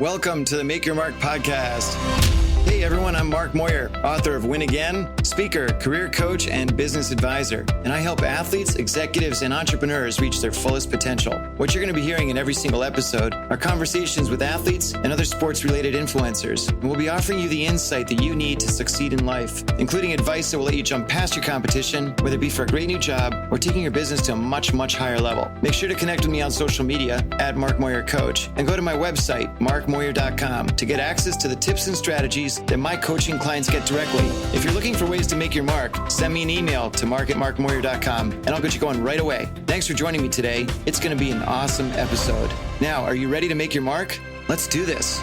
Welcome to the Make Your Mark podcast. Hey everyone, I'm Mark Moyer, author of Win Again, speaker, career coach, and business advisor. And I help athletes, executives, and entrepreneurs reach their fullest potential. What you're going to be hearing in every single episode are conversations with athletes and other sports-related influencers. And we'll be offering you the insight that you need to succeed in life, including advice that will let you jump past your competition, whether it be for a great new job or taking your business to a much, much higher level. Make sure to connect with me on social media at Mark Moyer Coach and go to my website, markmoyer.com, to get access to the tips and strategies that my coaching clients get directly. If you're looking for ways to make your mark, send me an email to mark@markmoyer.com and I'll get you going right away. Thanks for joining me today. It's going to be an awesome episode. Now, are you ready to make your mark? Let's do this.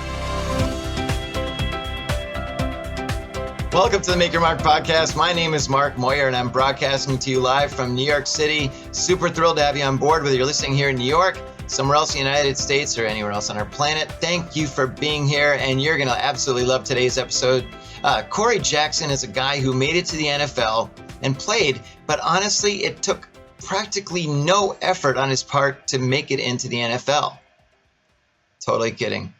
Welcome to the Make Your Mark podcast. My name is Mark Moyer and I'm broadcasting to you live from New York City. Super thrilled to have you on board, whether you're listening here in New York, somewhere else in the United States, or anywhere else on our planet. Thank you for being here, and you're going to absolutely love today's episode. Corey Jackson is a guy who made it to the NFL and played, but honestly, it took practically no effort on his part to make it into the NFL. Totally kidding.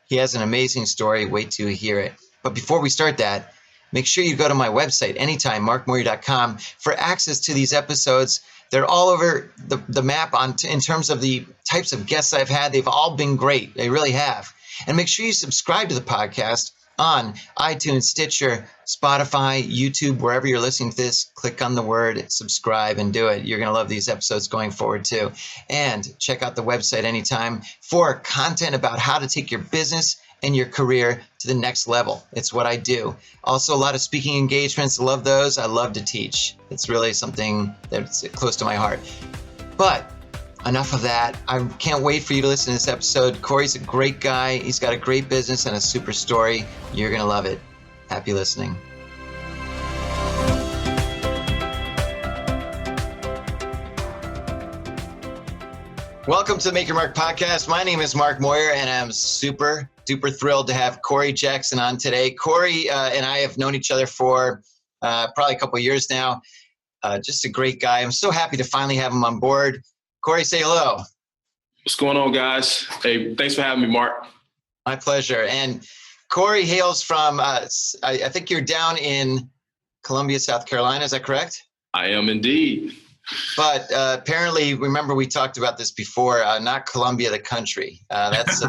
He has an amazing story. Wait till you hear it. But before we start that, make sure you go to my website anytime, markmoyer.com, for access to these episodes. They're all over the map in terms of the types of guests I've had. They've all been great. They really have. And make sure you subscribe to the podcast on iTunes, Stitcher, Spotify, YouTube, wherever you're listening to this. Click on the word subscribe and do it. You're going to love these episodes going forward too. And check out the website anytime for content about how to take your business and your career to the next level. It's what I do. Also, a lot of speaking engagements. Love those. I love to teach. It's really something that's close to my heart. But enough of that. I can't wait for you to listen to this episode. Corey's a great guy. He's got a great business and a super story. You're going to love it. Happy listening. Welcome to the Make Your Mark podcast. My name is Mark Moyer, and I'm super duper thrilled to have Corey Jackson on today. Corey and I have known each other for probably a couple of years now. Just a great guy. I'm so happy to finally have him on board. Corey, say hello. What's going on, guys? Hey, thanks for having me, Mark. My pleasure. And Corey hails from, I think you're down in Columbia, South Carolina. Is that correct? I am indeed. But apparently, remember we talked about this before, not Columbia, the country. That's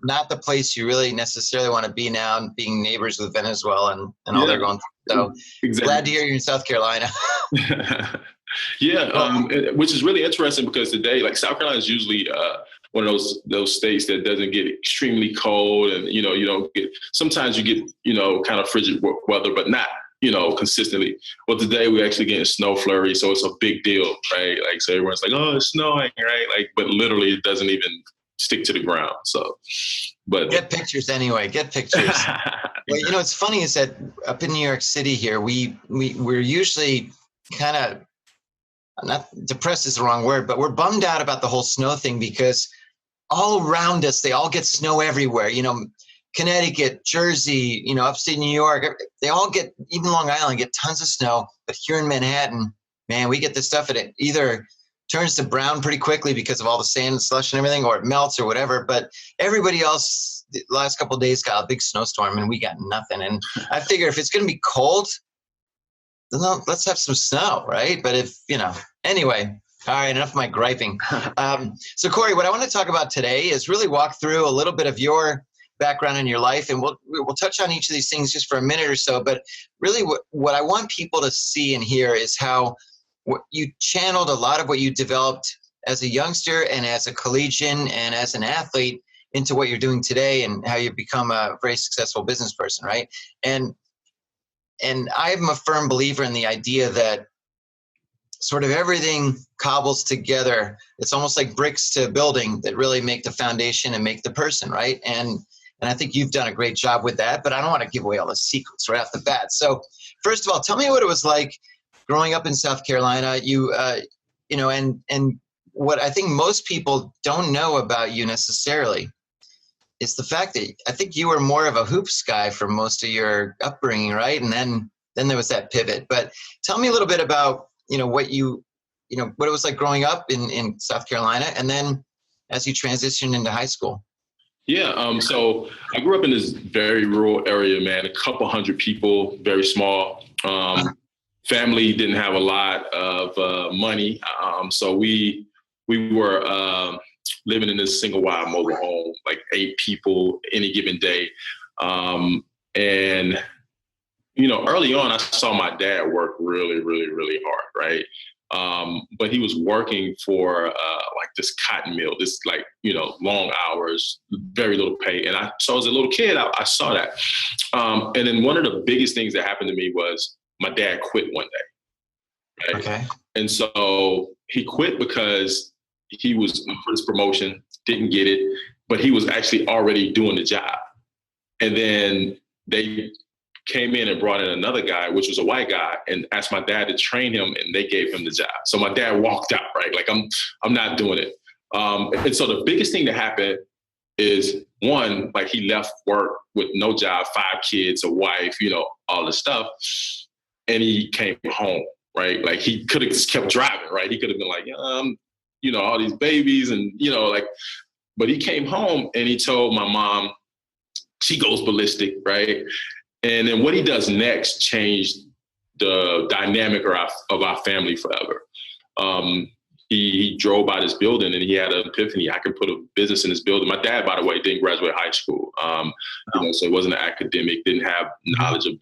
not the place you really necessarily want to be now, being neighbors with Venezuela and all they're going through. So exactly. Glad to hear you're in South Carolina. Yeah, which is really interesting because today, like South Carolina is usually one of those states that doesn't get extremely cold, and you don't get. Sometimes you get kind of frigid weather, but not consistently. Well, today we're actually getting snow flurry, so it's a big deal, right? Like, so everyone's like, "Oh, it's snowing," right? Like, but literally it doesn't even stick to the ground. So, but get pictures anyway. Get pictures. Well, what's funny is that up in New York City here, we're usually kind of, not depressed is the wrong word, but we're bummed out about the whole snow thing because all around us, they all get snow everywhere. Connecticut, Jersey, upstate New York, they all get, even Long Island, get tons of snow. But here in Manhattan, man, we get this stuff and it either turns to brown pretty quickly because of all the sand and slush and everything, or it melts or whatever. But everybody else, the last couple of days, got a big snowstorm and we got nothing. And I figure if it's going to be cold, then let's have some snow, right? But anyway, all right, enough of my griping. So Corey, what I want to talk about today is really walk through a little bit of your background in your life, and we'll touch on each of these things just for a minute or so. But really, what I want people to see and hear is how you channeled a lot of what you developed as a youngster and as a collegian and as an athlete into what you're doing today, and how you've become a very successful business person, right? And I'm a firm believer in the idea that sort of everything cobbles together. It's almost like bricks to a building that really make the foundation and make the person, right? And I think you've done a great job with that, but I don't want to give away all the secrets right off the bat. So first of all, tell me what it was like growing up in South Carolina. And what I think most people don't know about you necessarily is the fact that I think you were more of a hoops guy for most of your upbringing, right? And then there was that pivot. But tell me a little bit about, what what it was like growing up in South Carolina, and then as you transitioned into high school. Yeah. So I grew up in this very rural area, man. A couple hundred people, very small. Family didn't have a lot of money, so we were living in this single wide mobile home, like 8 people any given day. And early on, I saw my dad work really, really, really hard, right? But he was working for like this cotton mill, this like, long hours, very little pay. And so as a little kid, I saw that. And then one of the biggest things that happened to me was my dad quit one day. Right? Okay. And so he quit because he was up for this promotion, didn't get it, but he was actually already doing the job. And then they came in and brought in another guy, which was a white guy, and asked my dad to train him, and they gave him the job. So my dad walked out, right? Like, I'm not doing it. And so the biggest thing that happened is, one, like he left work with no job, 5 kids, a wife, all this stuff. And he came home, right? Like he could have just kept driving, right? He could have been like, all these babies and, but he came home and he told my mom, she goes ballistic, right? And then what he does next changed the dynamic of our family forever. He drove by this building and he had an epiphany. I could put a business in this building. My dad, by the way, didn't graduate high school. So he wasn't an academic, didn't have knowledge of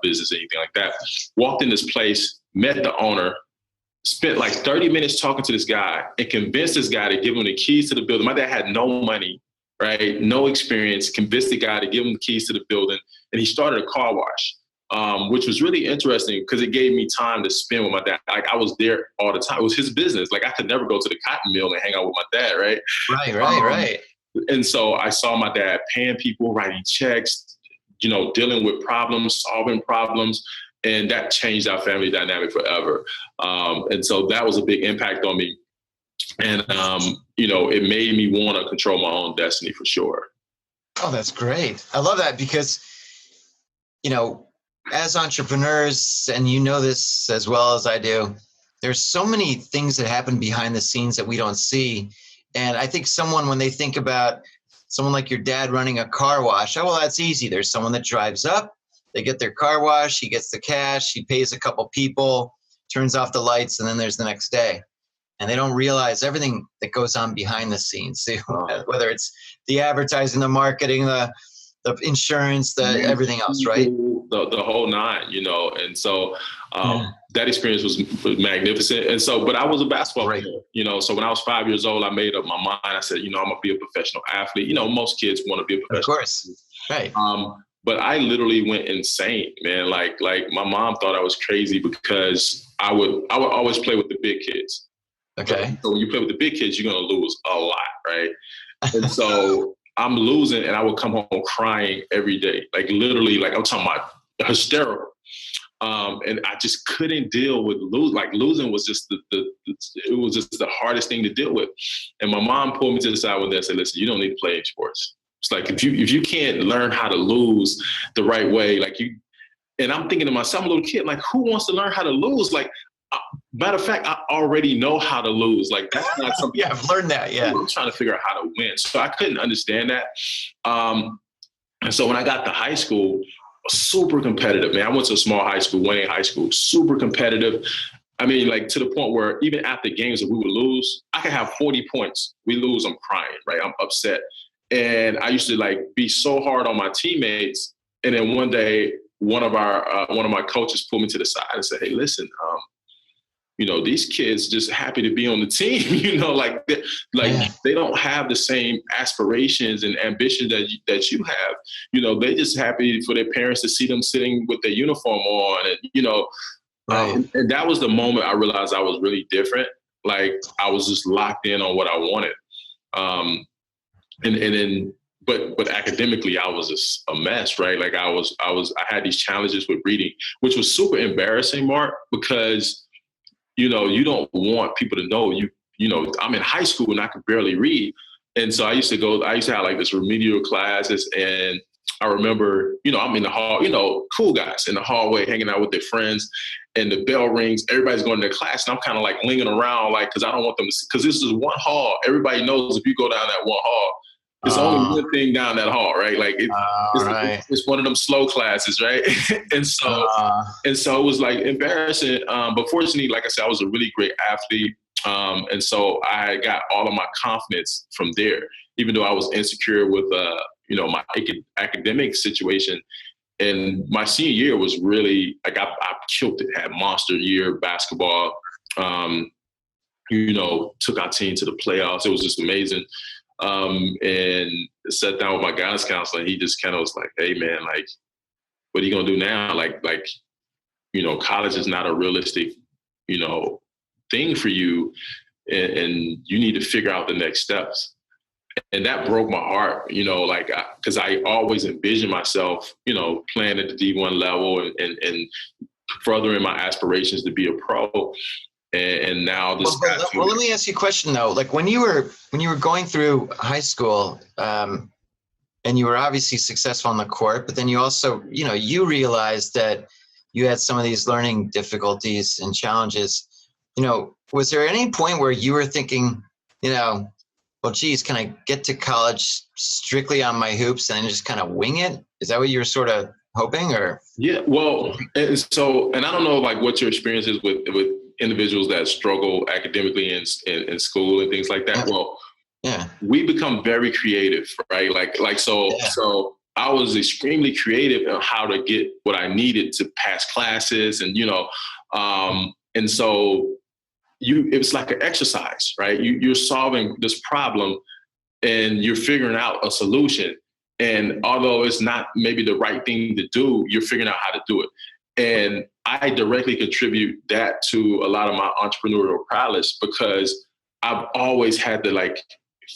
business or anything like that. Walked in this place, met the owner, spent like 30 minutes talking to this guy and convinced this guy to give him the keys to the building. My dad had no money, right? No experience, convinced the guy to give him the keys to the building. And he started a car wash, which was really interesting because it gave me time to spend with my dad. Like I was there all the time. It was his business. Like I could never go to the cotton mill and hang out with my dad, right? Right. And so I saw my dad paying people, writing checks, dealing with problems, solving problems. And that changed our family dynamic forever. And so that was a big impact on me. And, it made me want to control my own destiny for sure. Oh, that's great. I love that because, as entrepreneurs, and this as well as I do, there's so many things that happen behind the scenes that we don't see. And I think when they think about someone like your dad running a car wash, oh, well, that's easy. There's someone that drives up, they get their car wash, he gets the cash, he pays a couple people, turns off the lights, and then there's the next day. And they don't realize everything that goes on behind the scenes, whether it's the advertising, the marketing, the insurance, everything else, right? The whole nine, and so that experience was magnificent. And so, but I was a basketball player, so when I was 5 years old, I made up my mind. I said, I'm gonna be a professional athlete. Most kids want to be a professional. Of course, right. But I literally went insane, man. Like my mom thought I was crazy because I would always play with the big kids. Okay. So when you play with the big kids, you're gonna lose a lot, right? And so I'm losing, and I would come home crying every day, like literally, like I'm talking about hysterical. And I just couldn't deal with losing. Like losing was just it was just the hardest thing to deal with. And my mom pulled me to the side one day and said, "Listen, you don't need to play sports. It's like if you can't learn how to lose the right way, like you." And I'm thinking to myself, I'm a little kid, like who wants to learn how to lose? Like. Matter of fact, I already know how to lose. Like that's not something. Yeah, I've learned that. Yeah, I'm trying to figure out how to win. So I couldn't understand that. And so when I got to high school, super competitive, man. I went to a small high school, Wayne High School, super competitive. I mean, like to the point where even after games, if we would lose, I could have 40 points. We lose, I'm crying, right? I'm upset. And I used to like be so hard on my teammates. And then one day, one of my coaches pulled me to the side and said, "Hey, listen, these kids just happy to be on the team, they don't have the same aspirations and ambitions that you have. They just happy for their parents to see them sitting with their uniform on and, and that was the moment I realized I was really different. Like I was just locked in on what I wanted. But academically, I was just a mess, right? Like I had these challenges with reading, which was super embarrassing, Mark, because you don't want people to know I'm in high school and I could barely read. And so I used to have like this remedial classes. And I remember, I'm in the hall, cool guys in the hallway hanging out with their friends, and the bell rings, everybody's going to their class. And I'm kind of like lingering around, like, cause I don't want them to see, cause this is one hall. Everybody knows if you go down that one hall, It's only one thing down that hall, right? Like right. it's one of them slow classes, right? and so it was like embarrassing. But fortunately, like I said, I was a really great athlete. And so I got all of my confidence from there, even though I was insecure with, my academic situation. And my senior year was really like, I killed it, had monster year basketball, took our team to the playoffs. It was just amazing. And sat down with my guidance counselor, and he just kind of was like, hey man, like, what are you going to do now? Like, college is not a realistic, thing for you, and you need to figure out the next steps. And that broke my heart, because I always envisioned myself, playing at the D1 level and furthering my aspirations to be a pro. And now this. Well, let me ask you a question though. Like when you were going through high school, and you were obviously successful on the court, but then you also, you realized that you had some of these learning difficulties and challenges. Was there any point where you were thinking, well, geez, can I get to college strictly on my hoops and just kind of wing it? Is that what you were sort of hoping, or? Yeah, well, and I don't know like what your experience is with individuals that struggle academically in school and things like that. Yeah. Well, yeah, we become very creative, right? So I was extremely creative on how to get what I needed to pass classes, and and so it was like an exercise, right? You're solving this problem and you're figuring out a solution. And although it's not maybe the right thing to do, you're figuring out how to do it. And I directly contribute that to a lot of my entrepreneurial prowess, because I've always had to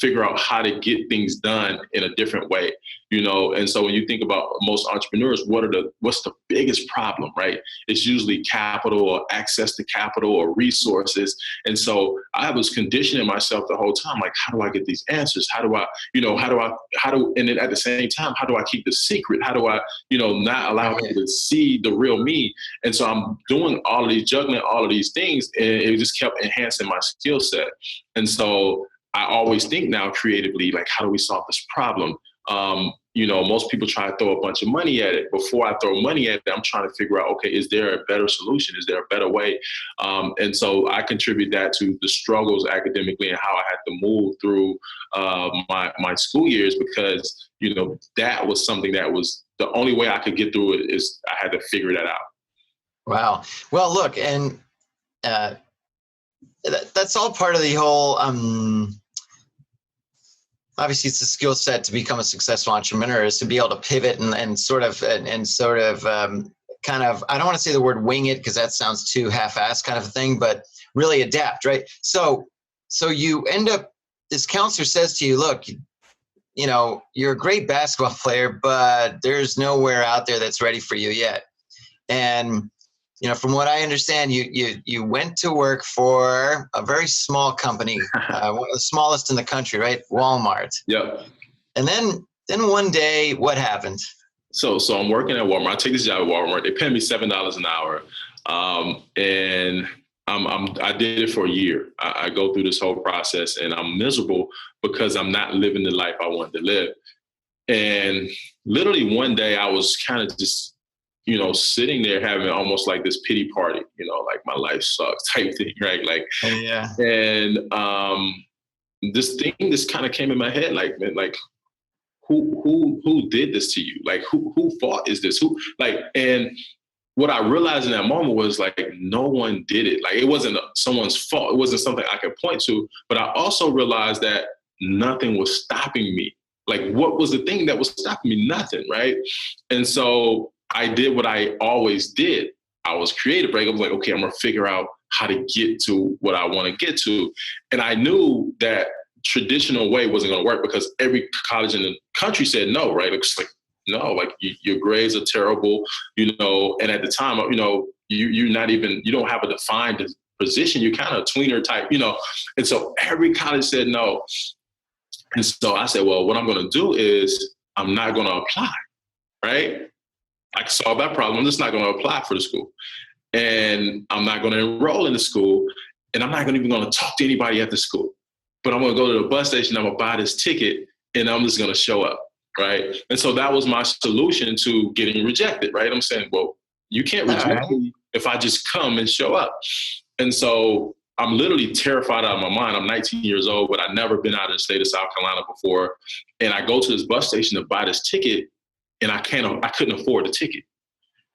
figure out how to get things done in a different way, And so when you think about most entrepreneurs, what's the biggest problem, right? It's usually capital or access to capital or resources. And so I was conditioning myself the whole time, like, how do I get these answers? How do I, and then at the same time, how do I keep the secret? How do I, not allow people to see the real me? And so I'm doing juggling all of these things, and it just kept enhancing my skill set. And so I always think now creatively, like, how do we solve this problem? Most people try to throw a bunch of money at it. Before I throw money at it, I'm trying to figure out, okay, is there a better solution? Is there a better way? And so I contribute that to the struggles academically and how I had to move through my school years, because, that was something that was the only way I could get through it, is I had to figure that out. Wow. Well, look, and that's all part of the whole, obviously it's a skill set to become a successful entrepreneur, is to be able to pivot and kind of, I don't want to say the word wing it, because that sounds too half-assed kind of a thing, but really adapt, right? So you end up, this counselor says to you, look, you're a great basketball player, but there's nowhere out there that's ready for you yet. And from what I understand, you went to work for a very small company, one of the smallest in the country, right? Walmart. Yep. And then one day, what happened? So I'm working at Walmart. I take this job at Walmart. They pay me $7 an hour, and I did it for a year. I go through this whole process, and I'm miserable because I'm not living the life I wanted to live. And literally one day, I was kind of just sitting there having almost like this pity party, like my life sucks type thing, right? Like, yeah. And this thing just kind of came in my head, like, man, like, who did this to you? Like, who fault is this? And what I realized in that moment was like, no one did it. Like, it wasn't someone's fault. It wasn't something I could point to. But I also realized that nothing was stopping me. Like, what was the thing that was stopping me? Nothing, right? And so I did what I always did. I was creative, right? I was like, okay, I'm going to figure out how to get to what I want to get to. And I knew that traditional way wasn't going to work, because every college in the country said no, right? It's like, no, like your grades are terrible, and at the time, you're not even, you don't have a defined position. You're kind of a tweener type, and so every college said no. And so I said, well, what I'm going to do is I'm not going to apply, right? I can solve that problem. I'm just not going to apply for the school. And I'm not going to enroll in the school. And I'm not even going to talk to anybody at the school. But I'm going to go to the bus station. I'm going to buy this ticket. and I'm just going to show up. Right. And so that was my solution to getting rejected. Right. I'm saying, well, you can't reject me if I just come and show up. And so I'm literally terrified out of my mind. I'm 19 years old, but I've never been out of the state of South Carolina before. And I go to this bus station to buy this ticket, and I couldn't afford the ticket.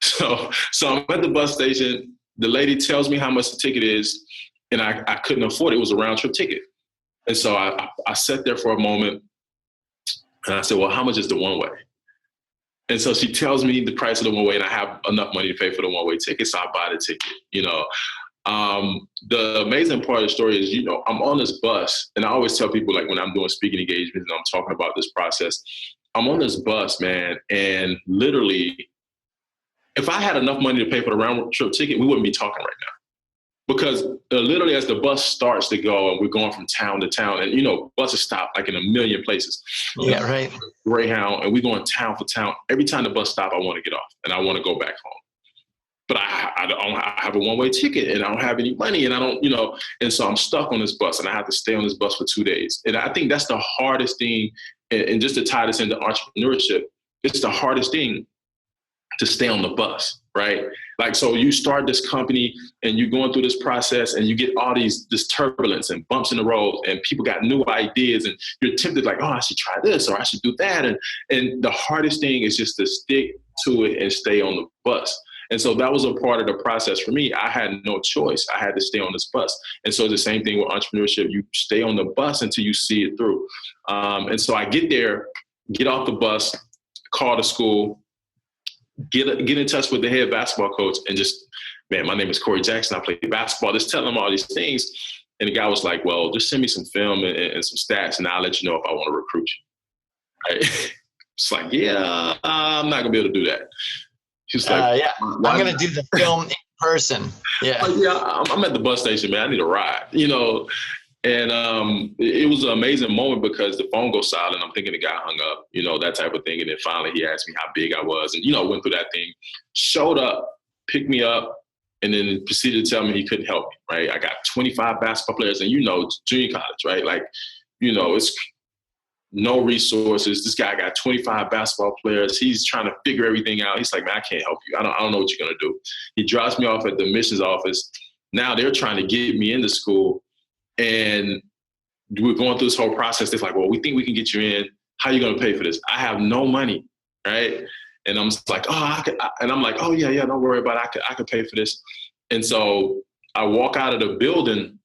So I'm at the bus station. The lady tells me how much the ticket is, and I couldn't afford it. It was a round trip ticket. And so I sat there for a moment, and I said, well, how much is the one way? And so she tells me the price of the one way, and I have enough money to pay for the one way ticket. So I buy the ticket, The amazing part of the story is, I'm on this bus, and I always tell people, like, when I'm doing speaking engagements and I'm talking about this process, I'm on this bus, man, and literally, if I had enough money to pay for the round trip ticket, we wouldn't be talking right now. Because literally, as the bus starts to go, and we're going from town to town, and buses stop like in a million places. Yeah, right. Greyhound, and we going town for town. Every time the bus stop, I want to get off, and I want to go back home. But I have a one-way ticket, and I don't have any money, and I don't, and so I'm stuck on this bus, and I have to stay on this bus for 2 days. And I think that's the hardest thing, and just to tie this into entrepreneurship, it's the hardest thing to stay on the bus, right? Like, so you start this company, and you're going through this process, and you get all this turbulence and bumps in the road, and people got new ideas, and you're tempted, like, oh, I should try this, or I should do that. And the hardest thing is just to stick to it and stay on the bus. And so that was a part of the process for me. I had no choice. I had to stay on this bus. And so the same thing with entrepreneurship. You stay on the bus until you see it through. And so I get there, get off the bus, call the school, get in touch with the head basketball coach, and just, man, my name is Corey Jackson. I play basketball. Just tell him all these things. And the guy was like, well, just send me some film and some stats, and I'll let you know if I want to recruit you. Right? It's like, yeah, I'm not going to be able to do that. She's like, yeah, I'm going to do the film in person. Yeah. I'm at the bus station, man. I need a ride, And it was an amazing moment because the phone goes silent. I'm thinking the guy hung up, that type of thing. And then finally he asked me how big I was, and, went through that thing, showed up, picked me up, and then proceeded to tell me he couldn't help me, right? I got 25 basketball players, and, junior college, right? Like, it's no resources. This guy got 25 basketball players. He's trying to figure everything out. He's like, man, I can't help you. I don't know what you're going to do. He drops me off at the admissions office. Now they're trying to get me into school. And we're going through this whole process. They're like, well, we think we can get you in. How are you going to pay for this? I have no money, right? And I'm just like, I'm like, oh, yeah, don't worry about it. I could pay for this. And so I walk out of the building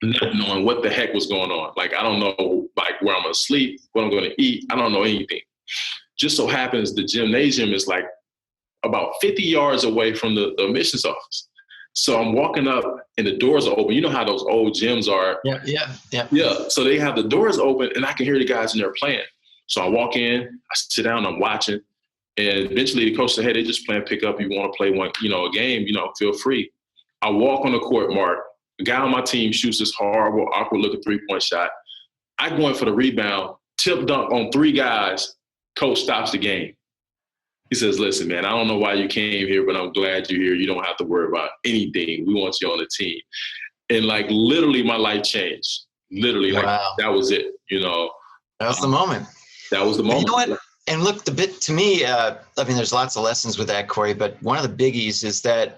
not knowing what the heck was going on. Like, I don't know, like, where I'm going to sleep, what I'm going to eat. I don't know anything. Just so happens the gymnasium is like about 50 yards away from the admissions office. So I'm walking up, and the doors are open. You know how those old gyms are. Yeah. So they have the doors open, and I can hear the guys in there playing. So I walk in, I sit down, I'm watching. And eventually the coach said, hey, they just playing pickup. You want to play one, a game, feel free. I walk on the court, Mark. The guy on my team shoots this horrible, awkward-looking three-point shot. I go in for the rebound, tip dunk on 3 guys. Coach stops the game. He says, listen, man, I don't know why you came here, but I'm glad you're here. You don't have to worry about anything. We want you on the team. And, like, literally my life changed. Literally, wow. Like, that was it, That was the moment. That was the moment. You know what? And look, to me, there's lots of lessons with that, Corey, but one of the biggies is that,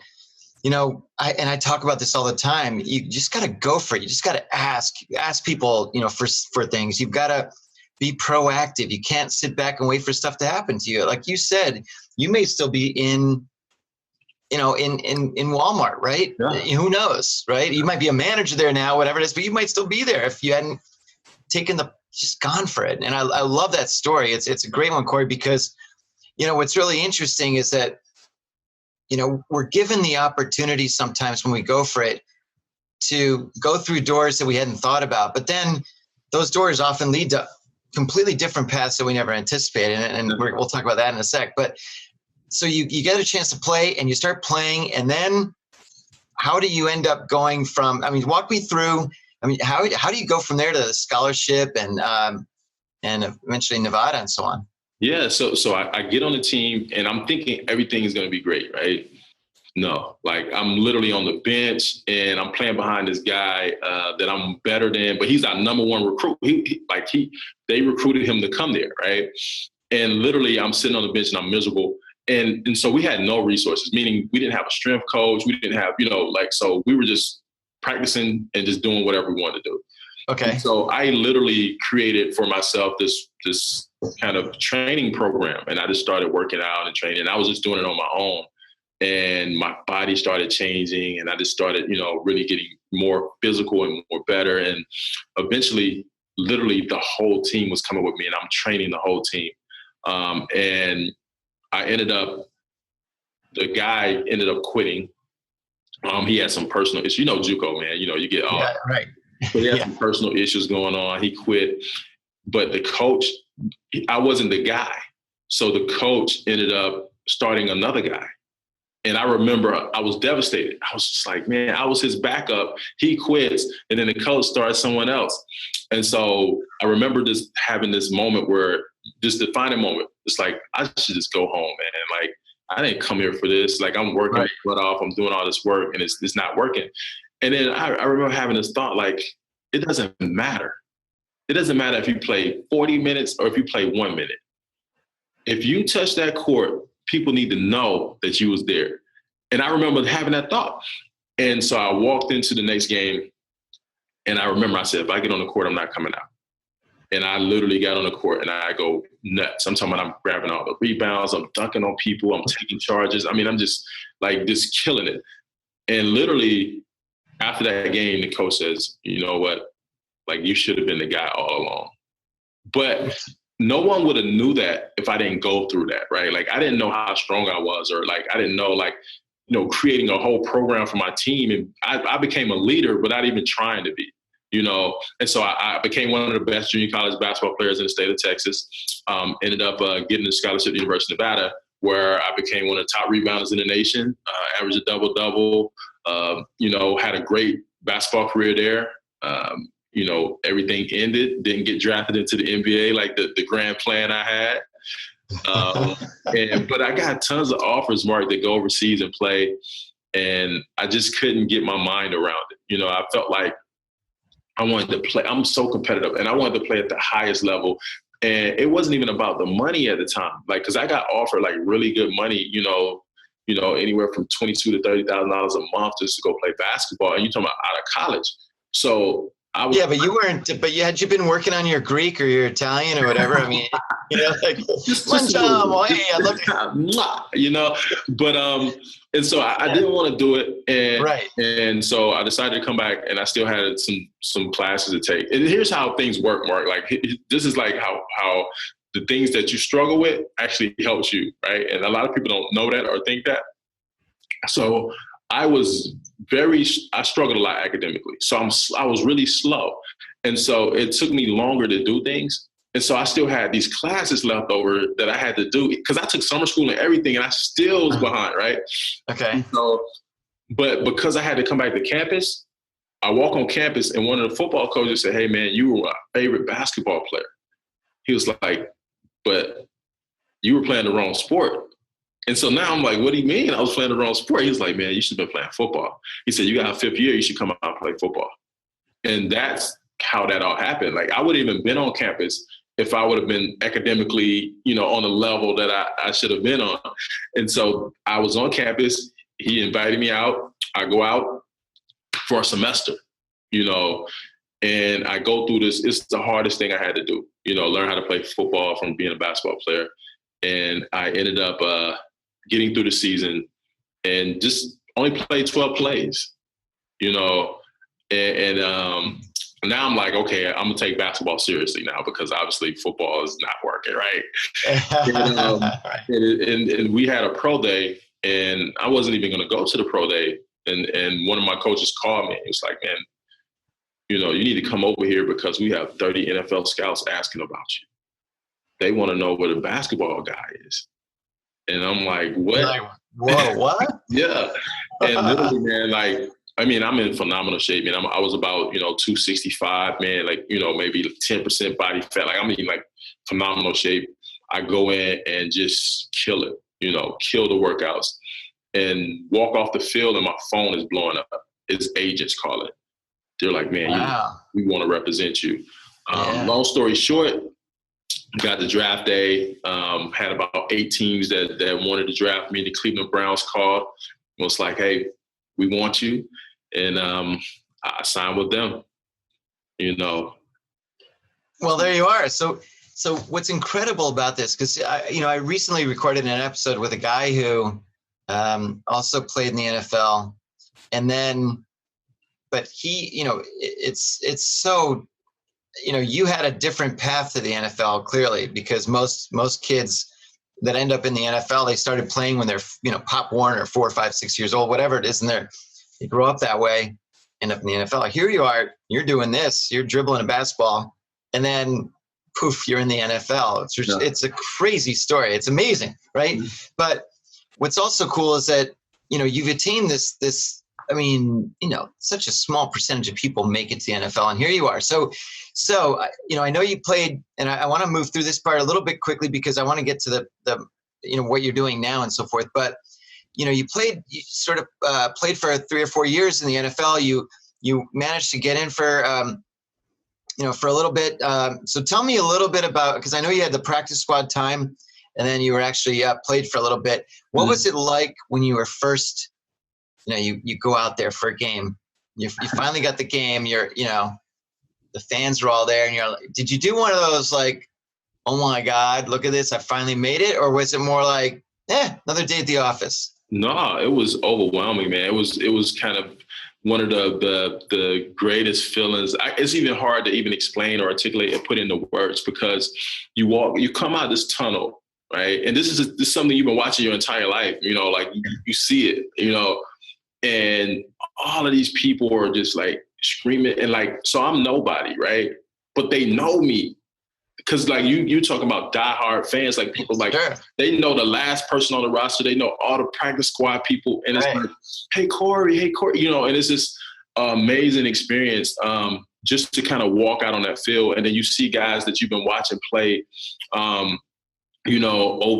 I talk about this all the time. You just got to go for it. You just got to ask people, for things. You've got to be proactive. You can't sit back and wait for stuff to happen to you. Like you said, you may still be in Walmart, right? Yeah. Who knows, right? You might be a manager there now, whatever it is, but you might still be there if you hadn't just gone for it. And I love that story. It's a great one, Corey, because, what's really interesting is that, we're given the opportunity sometimes when we go for it to go through doors that we hadn't thought about, but then those doors often lead to completely different paths that we never anticipated. And we'll talk about that in a sec. But so you get a chance to play, and you start playing, and then how do you end up going from, walk me through, how do you go from there to scholarship and eventually Nevada and so on? Yeah, so I get on the team, and I'm thinking everything is going to be great, right? No, like I'm literally on the bench and I'm playing behind this guy that I'm better than, but he's our number one recruit. They recruited him to come there, right? And literally I'm sitting on the bench and I'm miserable. And so we had no resources, meaning we didn't have a strength coach. We didn't have, so we were just practicing and just doing whatever we wanted to do. Okay. And so I literally created for myself this kind of training program, and I just started working out and training. I was just doing it on my own. And my body started changing, and I just started, really getting more physical and more better. And eventually, literally, the whole team was coming with me, and I'm training the whole team. And I the guy ended up quitting. He had some personal issues. JUCO, man. You get all right. But he had some personal issues going on. He quit. But the coach, I wasn't the guy. So the coach ended up starting another guy. And I remember I was devastated. I was just like, man, I was his backup. He quits. And then the coach starts someone else. And so I remember just having this moment where, this defining moment, it's like, I should just go home, man. Like, I didn't come here for this. Like, I'm working my butt off. I'm doing all this work and it's not working. And then I remember having this thought, like, it doesn't matter. It doesn't matter if you play 40 minutes or if you play 1 minute. If you touch that court, people need to know that you was there. And I remember having that thought. And so I walked into the next game, and I remember I said, if I get on the court, I'm not coming out. And I literally got on the court and I go nuts. I'm talking about I'm grabbing all the rebounds, I'm dunking on people, I'm taking charges. I mean, I'm just killing it. And literally after that game, the coach says, you know what? Like, you should have been the guy all along. But no one would have knew that if I didn't go through that, right? Like, I didn't know how strong I was, or like, I didn't know, like, creating a whole program for my team. And I became a leader without even trying to be, And so I became one of the best junior college basketball players in the state of Texas. Ended up getting a scholarship to the University of Nevada, where I became one of the top rebounders in the nation, averaged a double-double, had a great basketball career there. Everything ended, didn't get drafted into the NBA like the grand plan I had. But I got tons of offers, Mark, to go overseas and play. And I just couldn't get my mind around it. I felt like I wanted to play. I'm so competitive and I wanted to play at the highest level. And it wasn't even about the money at the time. Like, cause I got offered like really good money, anywhere from $22,000 to $30,000 a month just to go play basketball. And you're talking about out of college. So I was, but you weren't, but had you been working on your Greek or your Italian or whatever? I mean, like, one time, but, and so I didn't want to do it. And so I decided to come back, and I still had some classes to take. And here's how things work, Mark. Like, this is like how the things that you struggle with actually helps you, right? And a lot of people don't know that or think that. So I struggled a lot academically. So I was really slow. And so it took me longer to do things. And so I still had these classes left over that I had to do because I took summer school and everything, and I still was behind, right? Okay. So, but because I had to come back to campus, I walk on campus and one of the football coaches said, "Hey man, you were my favorite basketball player." He was like, "But you were playing the wrong sport." And so now I'm like, what do you mean I was playing the wrong sport? He was like, "Man, you should have been playing football." He said, "You got a 5th year, you should come out and play football." And that's how that all happened. Like, I wouldn't even been on campus if I would have been academically, on the level that I should have been on. And so I was on campus. He invited me out. I go out for a semester, and I go through this. It's the hardest thing I had to do, learn how to play football from being a basketball player. And I ended up getting through the season and just only played 12 plays, and now I'm like, okay, I'm gonna take basketball seriously now because obviously football is not working, right? And we had a pro day, and I wasn't even gonna go to the pro day. And one of my coaches called me. He was like, "Man, you need to come over here because we have 30 NFL scouts asking about you. They want to know where the basketball guy is." And I'm like, what? Like, whoa, what? Yeah. And literally, man, I'm in phenomenal shape, man. I was about, 265, man, maybe 10% body fat. Phenomenal shape. I go in and just kill it, kill the workouts. and walk off the field and my phone is blowing up. It's agents calling. They're like, man, we want to represent you. Long story short, got the draft day, had about 8 teams that wanted to draft me. The Cleveland Browns called, was like, hey, we want you. And I signed with them, you know. Well, there you are. So what's incredible about this, because I recently recorded an episode with a guy who also played in the NFL, and then, but he, it's so, you had a different path to the NFL clearly, because most kids that end up in the NFL, they started playing when they're, Pop Warner, 4, 5, 6 years old, whatever it is, and they grow up that way, end up in the NFL. Here you are, you're doing this, you're dribbling a basketball, and then poof, you're in the NFL. It's a crazy story. It's amazing, right? Mm-hmm. But what's also cool is that, you've attained this, such a small percentage of people make it to the NFL, and here you are. So I know you played, and I want to move through this part a little bit quickly because I want to get to the what you're doing now and so forth. But, you sort of played for 3 or 4 years in the NFL. You managed to get in for a little bit. So tell me a little bit about, because I know you had the practice squad time, and then you were actually played for a little bit. What was it like when you were first, you go out there for a game, you finally got the game, the fans were all there, and you're like, did you do one of those like, oh my God, look at this, I finally made it? Or was it more like, another day at the office? No, it was overwhelming, man. It was kind of one of the greatest feelings. It's even hard to even explain or articulate and put into words, because you come out of this tunnel, right? And this is something you've been watching your entire life, like you see it, and all of these people are just like screaming, and like, so I'm nobody, right? But they know me. Because like you talking about diehard fans, like people like, sure, they know the last person on the roster, they know all the practice squad people, and it's like, hey Corey, and it's this amazing experience just to kind of walk out on that field, and then you see guys that you've been watching play, over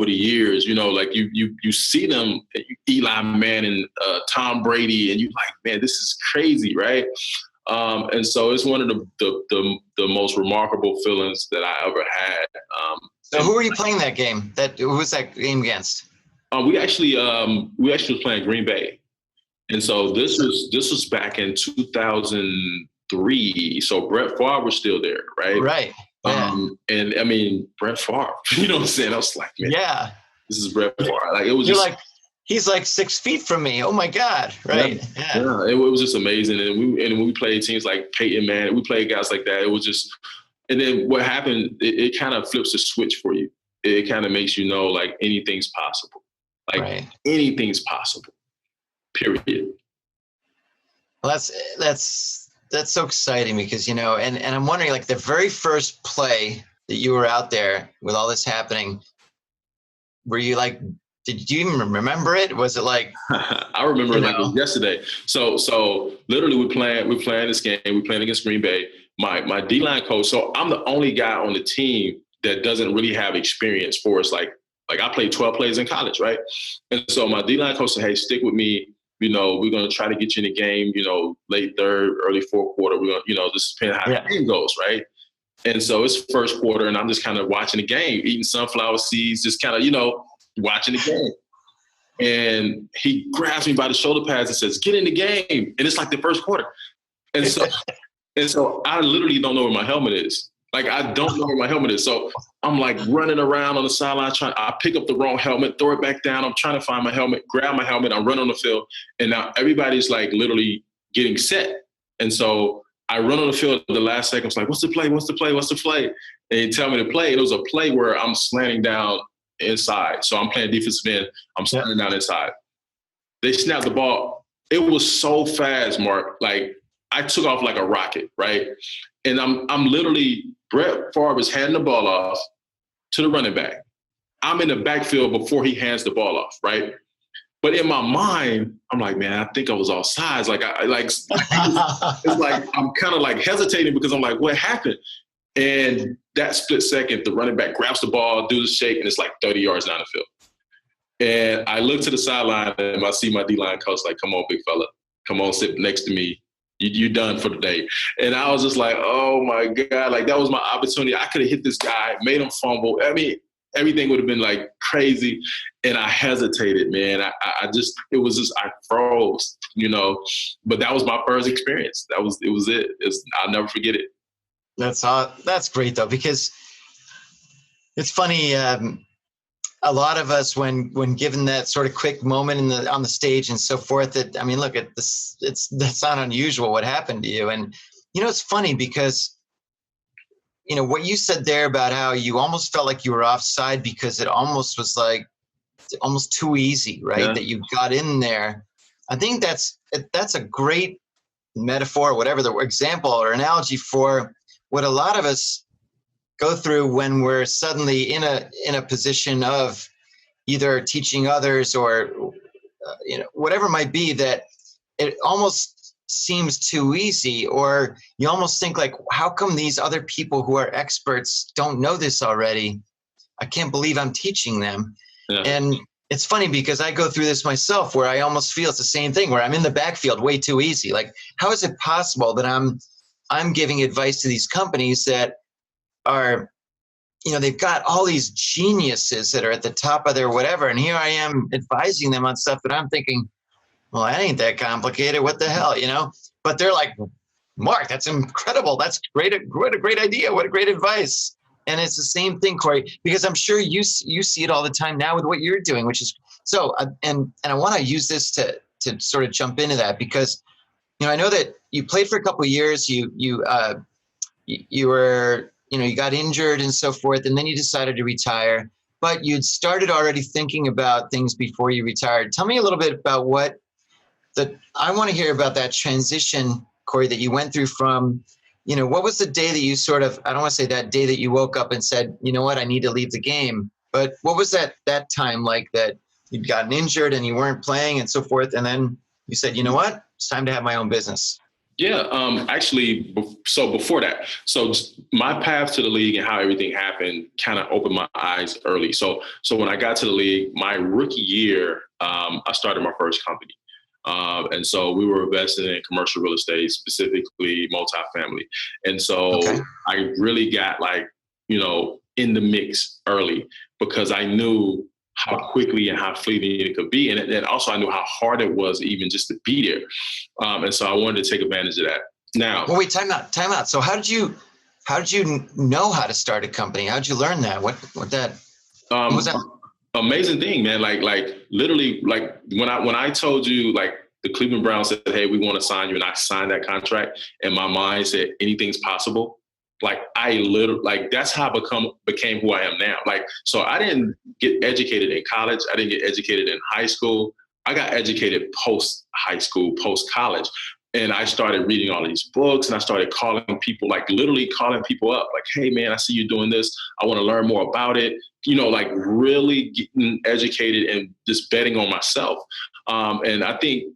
the years, like you see them, Eli Manning, Tom Brady, and you're like, man, this is crazy, right? And so it's one of the most remarkable feelings that I ever had. So who were you playing that game? Who was that game against? We actually was playing Green Bay, and so this was back in 2003. So Brett Favre was still there, right? Right. Yeah. And I mean, Brett Favre. You know what I'm saying? I was like, man, this is Brett Favre. Like, it was You're like, he's like 6 feet from me. Oh my God. Right. Yeah. It was just amazing. And when we played teams like Peyton Manning, we played guys like that. It was just, and then what happened, it kind of flips the switch for you. It kind of makes you know, like, anything's possible. Like, anything's possible, period. Well, that's so exciting because, and I'm wondering, like, the very first play that you were out there with all this happening, were you like, did you even remember it? Was it like? I remember it like it was yesterday. So literally we're playing this game. We're playing against Green Bay. My D-line coach. So I'm the only guy on the team that doesn't really have experience for us. Like I played 12 plays in college, right? And so my D-line coach said, hey, stick with me. We're going to try to get you in the game, late third, early fourth quarter. We're going to, just depending how the game goes, right? And so it's first quarter, and I'm just kind of watching the game, eating sunflower seeds, just kind of, watching the game. And he grabs me by the shoulder pads and says, get in the game. And it's like the first quarter. And so I literally don't know where my helmet is. Like, I don't know where my helmet is. So I'm like running around on the sideline I pick up the wrong helmet, throw it back down. I'm trying to find my helmet, grab my helmet. I'm running on the field. And now everybody's like literally getting set. And so I run on the field at the last second. I was like, what's the play? What's the play? What's the play? And they tell me to play. And it was a play where I'm slanting down inside. So I'm playing defensive end. I'm slanting down inside. They snapped the ball. It was so fast, Mark. Like, I took off like a rocket, right? And I'm literally, Brett Favre is handing the ball off to the running back. I'm in the backfield before he hands the ball off, right? But in my mind, I'm like, man, I think I was offsides. Like, it's like I'm kind of like hesitating because I'm like, what happened? And that split second, the running back grabs the ball, do the shake, and it's like 30 yards down the field. And I look to the sideline and I see my D-line coach like, come on, big fella, come on, sit next to me. You done for the day. And I was just like, oh my God, like that was my opportunity. I could have hit this guy, made him fumble. I mean, everything would have been like crazy. And I hesitated, man. I froze, but that was my first experience. It was it. I'll never forget it. That's great though, because it's funny. A lot of us, when given that sort of quick moment on the stage and so forth, look at this, that's not unusual what happened to you. And, it's funny because, what you said there about how you almost felt like you were offside because it almost was like almost too easy, right? Yeah. That you got in there. I think that's a great metaphor, whatever the example or analogy for what a lot of us go through when we're suddenly in a position of either teaching others or whatever it might be, that it almost seems too easy, or you almost think like, how come these other people who are experts don't know this already? I can't believe I'm teaching them. Yeah. And it's funny because I go through this myself where I almost feel it's the same thing, where I'm in the backfield way too easy. Like, how is it possible that I'm giving advice to these companies that are, they've got all these geniuses that are at the top of their whatever, and here I am advising them on stuff that I'm thinking, well, that ain't that complicated. What the hell, But they're like, Mark, that's incredible. That's great. What a great idea. What a great advice. And it's the same thing, Corey, because I'm sure you see it all the time now with what you're doing, which is so. And I want to use this to sort of jump into that because, I know that you played for a couple of years. You were. You got injured and so forth, and then you decided to retire, but you'd started already thinking about things before you retired. Tell me a little bit about I want to hear about that transition, Corey, that you went through from, what was the day that you sort of, I don't want to say that day that you woke up and said, you know what, I need to leave the game, but what was that time like that you'd gotten injured and you weren't playing and so forth, and then you said, you know what, it's time to have my own business? Yeah, actually, so before that, my path to the league and how everything happened kind of opened my eyes early. So when I got to the league, my rookie year, I started my first company. And so we were invested in commercial real estate, specifically multifamily. And so I really got in the mix early because I knew how quickly and how fleeting it could be. And also I knew how hard it was even just to be there. And so I wanted to take advantage of that. Now, well, wait, time out. So how did you know how to start a company? How did you learn that? What was that? Amazing thing, man. Like literally, like when I told you, like the Cleveland Browns said, hey, we want to sign you. And I signed that contract and my mind said anything's possible. Like that's how I became who I am now. Like, so I didn't get educated in college. I didn't get educated in high school. I got educated post high school, post college. And I started reading all these books and I started calling people, like literally calling people up like, hey man, I see you doing this. I want to learn more about it. Like really getting educated and just betting on myself. And I think,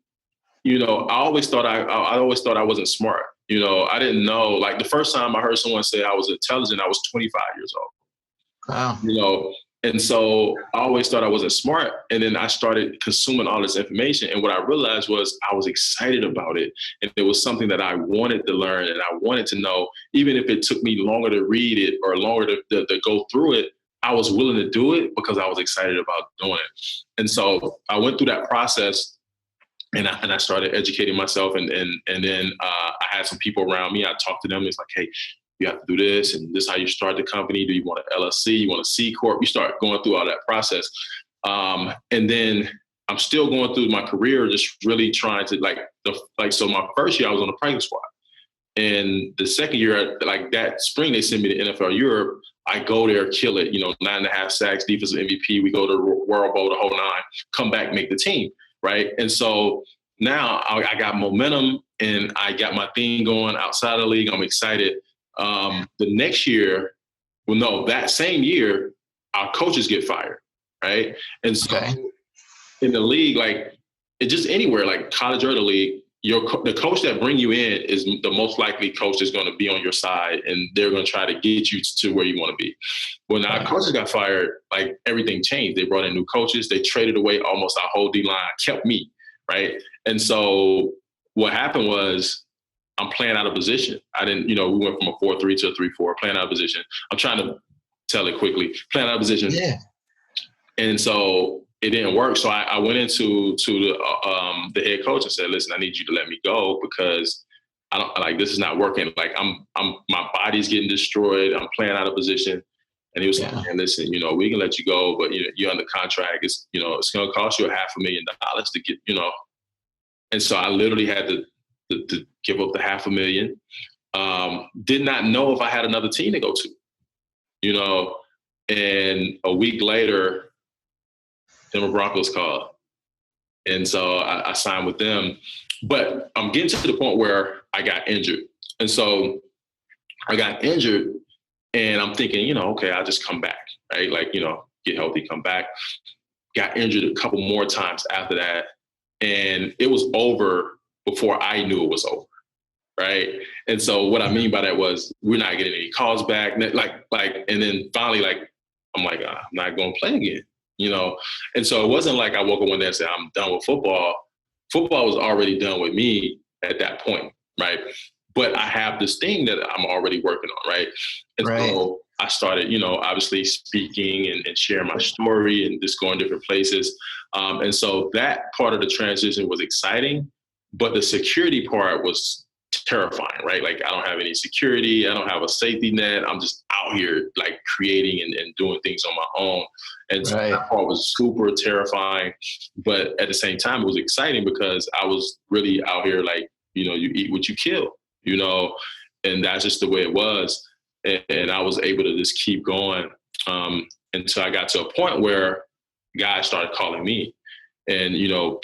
I always thought I wasn't smart. I didn't know, like the first time I heard someone say I was intelligent, I was 25 years old. Wow. And so I always thought I wasn't smart. And then I started consuming all this information. And what I realized was I was excited about it. And it was something that I wanted to learn and I wanted to know, even if it took me longer to read it or longer to go through it, I was willing to do it because I was excited about doing it. And so I went through that process. And I started educating myself, and then I had some people around me. I talked to them. It's like, hey, you have to do this, and this is how you start the company. Do you want an LLC? You want a C corp? You start going through all that process, and then I'm still going through my career, just really trying to So my first year, I was on the practice squad, and the second year, like that spring, they sent me to NFL Europe. I go there, kill it. 9.5 sacks, defensive MVP. We go to the World Bowl, the whole nine. Come back, make the team. Right. And so now I got momentum and I got my thing going outside of the league. I'm excited. The next year, that same year, our coaches get fired. Right. And so in the league, like it just anywhere, like college or the league, the coach that bring you in is the most likely coach that's going to be on your side, and they're going to try to get you to where you want to be. When our coaches got fired, like everything changed. They brought in new coaches. They traded away almost our whole D-line, kept me, right? And so what happened was I'm playing out of position. I didn't, we went from a 4-3 to a 3-4, playing out of position. I'm trying to tell it quickly, playing out of position. Yeah. And so it didn't work. So I went into the head coach and said, listen, I need you to let me go because I don't like, this is not working. Like my body's getting destroyed. I'm playing out of position. And he was like, man, listen, we can let you go, but you're under contract. It's, it's going to cost you $500,000 to get, And so I literally had to give up the $500,000. Did not know if I had another team to go to, and a week later, Denver Broncos called. And so I signed with them. But I'm getting to the point where I got injured. And so I got injured and I'm thinking, okay, I'll just come back, right? Like, get healthy, come back. Got injured a couple more times after that. And it was over before I knew it was over, right? And so what I mean by that was we're not getting any calls back. And then finally, I'm like, I'm not going to play again. And so it wasn't like I woke up one day and said, I'm done with football. Football was already done with me at that point, right? But I have this thing that I'm already working on, right? And so I started, obviously speaking and sharing my story and just going different places. And so that part of the transition was exciting, but the security part was terrifying, right? Like I don't have any security. I don't have a safety net. I'm just out here like creating and doing things on my own. And so that part was super terrifying. But at the same time, it was exciting because I was really out here like, you eat what you kill, and that's just the way it was. And I was able to just keep going until I got to a point where guys started calling me. And,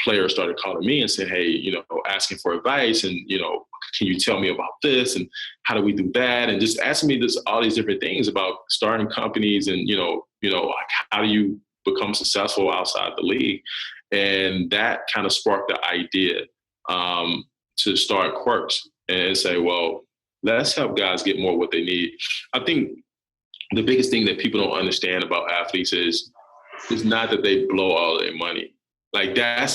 players started calling me and saying, hey, asking for advice and, can you tell me about this and how do we do that? And just asking me all these different things about starting companies and, like how do you become successful outside the league? And that kind of sparked the idea to start Quirks and say, well, let's help guys get more what they need. I think the biggest thing that people don't understand about athletes is not that they blow all their money. Like I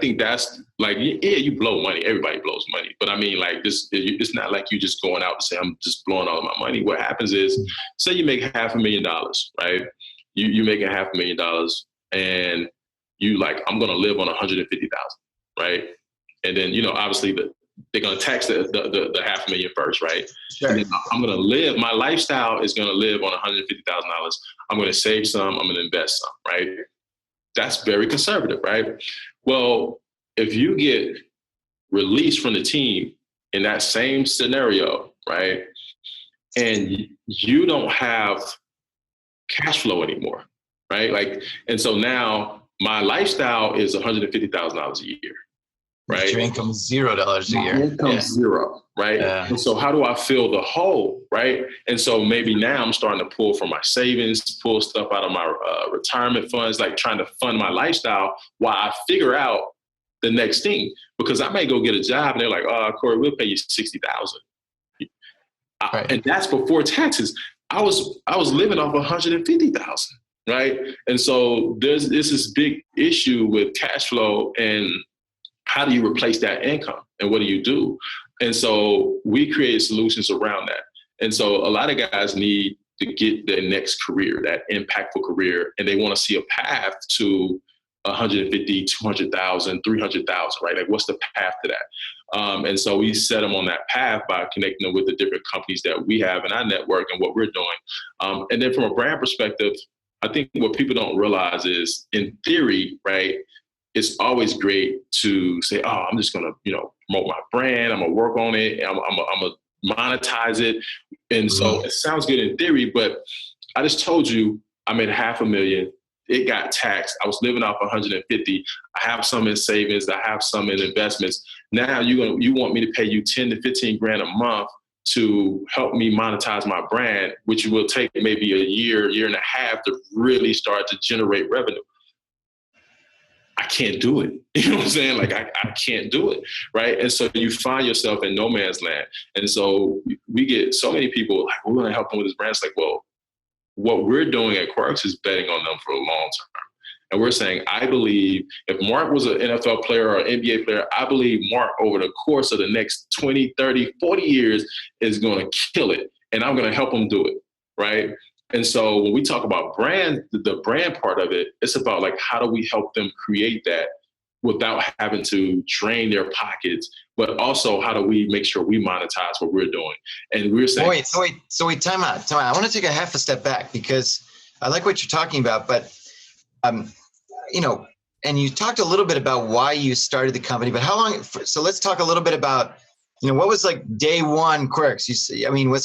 think that's like, yeah, you blow money. Everybody blows money. But I mean, like this, it's not like you just going out and say, I'm just blowing all of my money. What happens is, say you make $500,000, right? You make $500,000 and you like, I'm going to live on 150,000, right? And then, obviously they're going to tax the $500,000 first, right? Sure. And then I'm going to live, my lifestyle is going to live on $150,000. I'm going to save some, I'm going to invest some, right? That's very conservative, right? Well, if you get released from the team in that same scenario, right, and you don't have cash flow anymore, right? Like, and so now my lifestyle is $150,000 a year, right? Your income is $0 a year. My income zero, right? Yeah. And so how do I fill the hole, right? And so maybe now I'm starting to pull from my savings, pull stuff out of my retirement funds, like trying to fund my lifestyle while I figure out the next thing. Because I may go get a job and they're like, oh, Corey, we'll pay you $60,000. Right. And that's before taxes. I was living off $150,000, right? And so there's this big issue with cash flow and how do you replace that income and what do you do? And so we created solutions around that. And so a lot of guys need to get their next career, that impactful career, and they want to see a path to 150, 200,000, 300,000, right? Like what's the path to that? And so we set them on that path by connecting them with the different companies that we have in our network and what we're doing. And then from a brand perspective, I think what people don't realize is in theory, right? It's always great to say, oh, I'm just going to, promote my brand. I'm going to work on it. I'm going to monetize it. And so it sounds good in theory, but I just told you I made $500,000. It got taxed. I was living off 150. I have some in savings. I have some in investments. Now you want me to pay you 10 to 15 grand a month to help me monetize my brand, which will take maybe a year and a half to really start to generate revenue. I can't do it. You know what I'm saying? Like, I can't do it, right? And so you find yourself in no man's land. And so we get so many people like, we're going to help them with this brand. It's like, well, what we're doing at Quirks is betting on them for a long term. And we're saying, I believe if Mark was an NFL player or an NBA player, I believe Mark over the course of the next 20, 30, 40 years is going to kill it. And I'm going to help him do it, right? And so when we talk about brand, the brand part of it, it's about like, how do we help them create that without having to drain their pockets, but also how do we make sure we monetize what we're doing? And we're saying— Wait, time out. I want to take a half a step back because I like what you're talking about, but, you know, and you talked a little bit about why you started the company, but how long, so let's talk a little bit about, you know, what was like day one Quirks? Was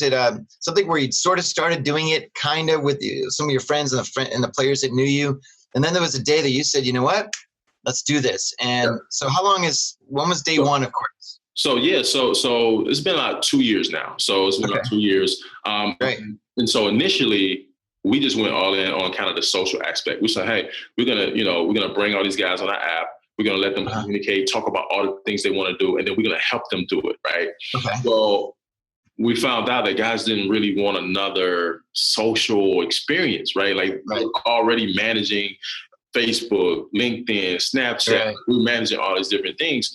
it something where you sort of started doing it kind of with some of your friends and the players that knew you? And then there was a day that you said, you know what, let's do this. And so when was day one of Quirks? So it's been about 2 years now. So it's been about 2 years. Right. And so initially we just went all in on kind of the social aspect. We said, hey, we're gonna bring all these guys on our app. We're going to let them communicate, talk about all the things they want to do, and then we're going to help them do it, right? Okay. Well, we found out that guys didn't really want another social experience, right? Like, we're already managing Facebook, LinkedIn, Snapchat. Right. We're managing all these different things.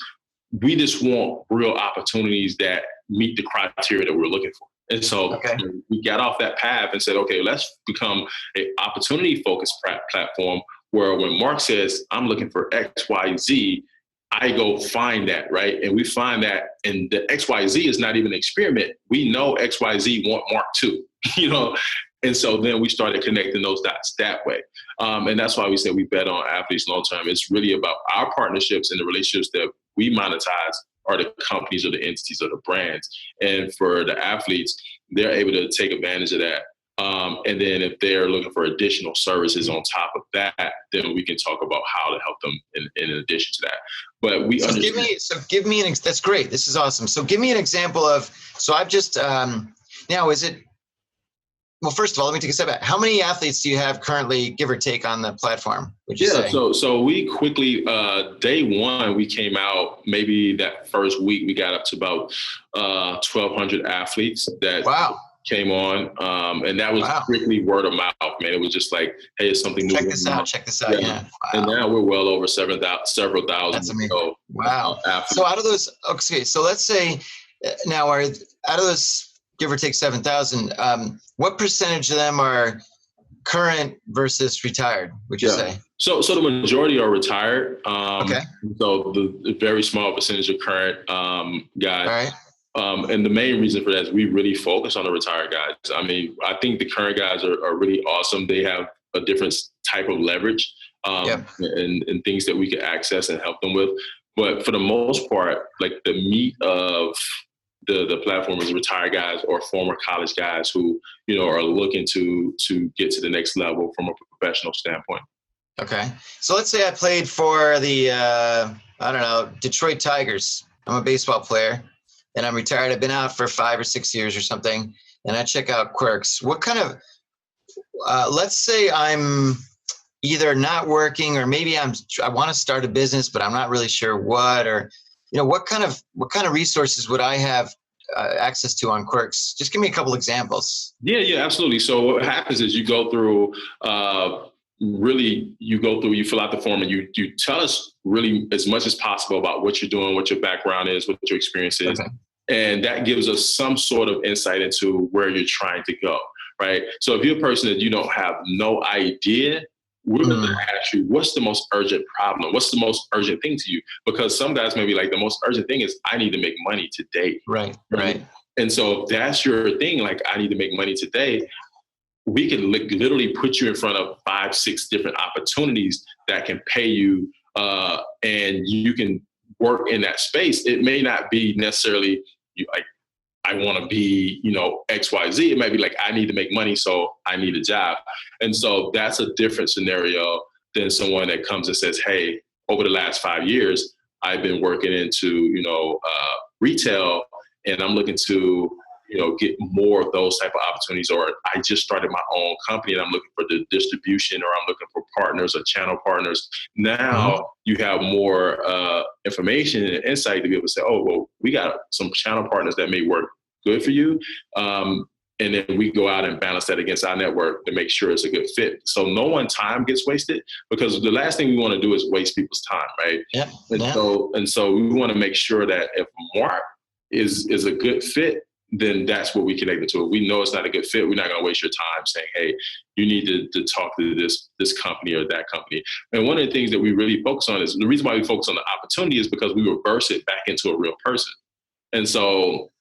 We just want real opportunities that meet the criteria that we're looking for. And so we got off that path and said, okay, let's become an opportunity-focused platform where when Mark says, I'm looking for X, Y, Z, I go find that, right? And we find that, and the X, Y, Z is not even an experiment. We know X, Y, Z want Mark too, you know? And so then we started connecting those dots that way. And that's why we said we bet on athletes long-term. It's really about our partnerships and the relationships that we monetize are the companies or the entities or the brands. And for the athletes, they're able to take advantage of that. And then if they're looking for additional services on top of that, then we can talk about how to help them in addition to that. But we understand. Give me that's great. This is awesome. So give me an example of, so I've just, now is it, well, first of all, let me take a step back. How many athletes do you have currently, give or take, on the platform, would you say? So we quickly, day one, we came out, maybe that first week, we got up to about 1,200 athletes that came on. And that was strictly word of mouth, man. It was just like, hey, it's something new. Check this out. Yeah. Wow. And now we're well over several thousand. That's amazing. So out of those, okay, so let's say now out of those, give or take 7,000, what percentage of them are current versus retired, would you say? So the majority are retired. Okay. So the very small percentage of current guys. All right. And the main reason for that is we really focus on the retired guys. I mean, I think the current guys are really awesome. They have a different type of leverage and things that we can access and help them with. But for the most part, like the meat of the platform is retired guys or former college guys who, you know, are looking to get to the next level from a professional standpoint. Okay. So let's say I played for the, Detroit Tigers. I'm a baseball player and I'm retired. I've been out for 5 or 6 years or something. And I check out Quirks. What kind of, let's say I'm either not working or maybe I want to start a business, but I'm not really sure what, or, you know, what kind of resources would I have access to on Quirks? Just give me a couple examples. Yeah, absolutely. So what happens is you go through, you fill out the form and you tell us really as much as possible about what you're doing, what your background is, what your experience is. Okay. And that gives us some sort of insight into where you're trying to go, right? So if you're a person that you don't have no idea, we're going to ask you, what's the most urgent problem? What's the most urgent thing to you? Because some guys may be like, the most urgent thing is I need to make money today. Right. And so if that's your thing, like I need to make money today, we can literally put you in front of 5, 6 different opportunities that can pay you and you can work in that space. It may not be necessarily I want to be, you know, X, Y, Z. It might be like, I need to make money, so I need a job. And so that's a different scenario than someone that comes and says, hey, over the last 5 years, I've been working into, you know, retail, and I'm looking to, you know, get more of those type of opportunities. Or I just started my own company and I'm looking for the distribution, or I'm looking for partners or channel partners. Now you have more information and insight to be able to say, oh, well, we got some channel partners that may work good for you. And then we go out and balance that against our network to make sure it's a good fit. So no one time gets wasted, because the last thing we want to do is waste people's time, right? Yeah. So we want to make sure that if Mark is a good fit, then that's what we connect it to. If we know it's not a good fit, we're not going to waste your time saying, hey, you need to talk to this company or that company. And one of the things that we really focus on is, the reason why we focus on the opportunity is because we reverse it back into a real person. And so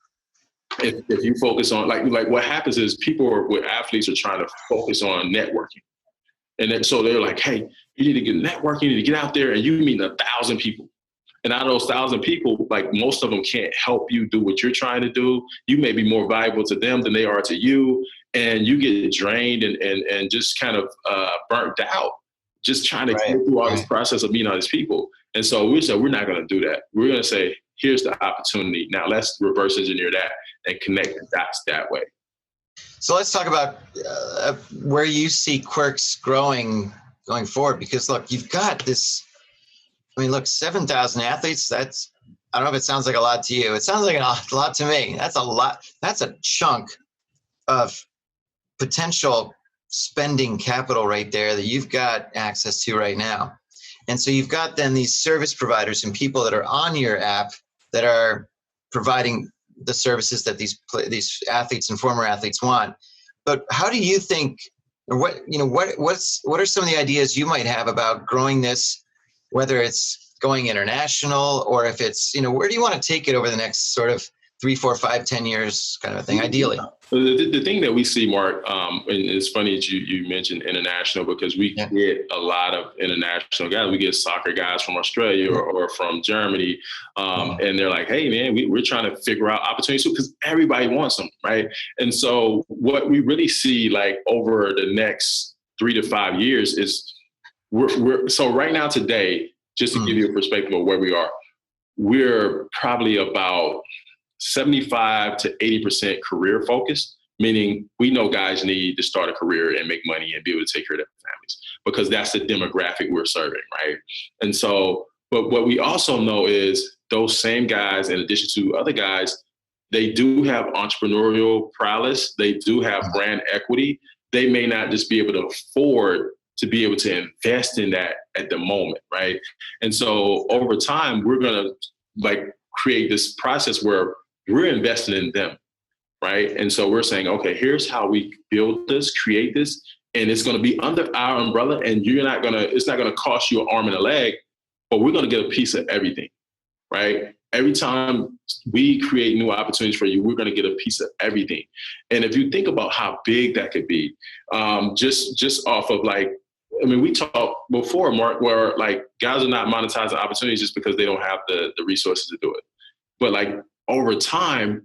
if you focus on, like what happens is with athletes are trying to focus on networking. And then, so they're like, hey, you need to get networking, you need to get out there and you meet 1,000 people. And out of those 1,000 people, like most of them can't help you do what you're trying to do. You may be more valuable to them than they are to you. And you get drained and just kind of burnt out, just trying to get through all this process of meeting all these people. And so we said, we're not going to do that. We're going to say, here's the opportunity. Now let's reverse engineer that and connect the dots that way. So let's talk about where you see Quirks going forward, because look, you've got this, 7,000 athletes, I don't know if it sounds like a lot to you. It sounds like a lot to me. That's a lot. That's a chunk of potential spending capital right there that you've got access to right now. And so you've got then these service providers and people that are on your app that are providing the services that these athletes and former athletes want. But how do you think, or what are some of the ideas you might have about growing this, whether it's going international or if it's, where do you want to take it over the next sort of 3, 4, 5, 10 years kind of a thing, ideally? The thing that we see, Mark, and it's funny that you mentioned international, because we get a lot of international guys. We get soccer guys from Australia or from Germany, and they're like, hey, man, we're trying to figure out opportunities because everybody wants them, right? And so what we really see, like, over the next 3 to 5 years is so right now today, just to give you a perspective of where we are, we're probably about 75 to 80% career focused, meaning we know guys need to start a career and make money and be able to take care of their families, because that's the demographic we're serving, right? And so, but what we also know is those same guys, in addition to other guys, they do have entrepreneurial prowess. They do have brand equity. They may not just be able to afford to be able to invest in that at the moment, right? And so over time, we're going to create this process where we're investing in them, right? And so we're saying, okay, here's how we build this, create this, and it's going to be under our umbrella, and it's not going to cost you an arm and a leg, but we're going to get a piece of everything, right? Every time we create new opportunities for you, we're going to get a piece of everything. And if you think about how big that could be, just off of we talked before, Mark, where guys are not monetizing opportunities just because they don't have the resources to do it. But over time,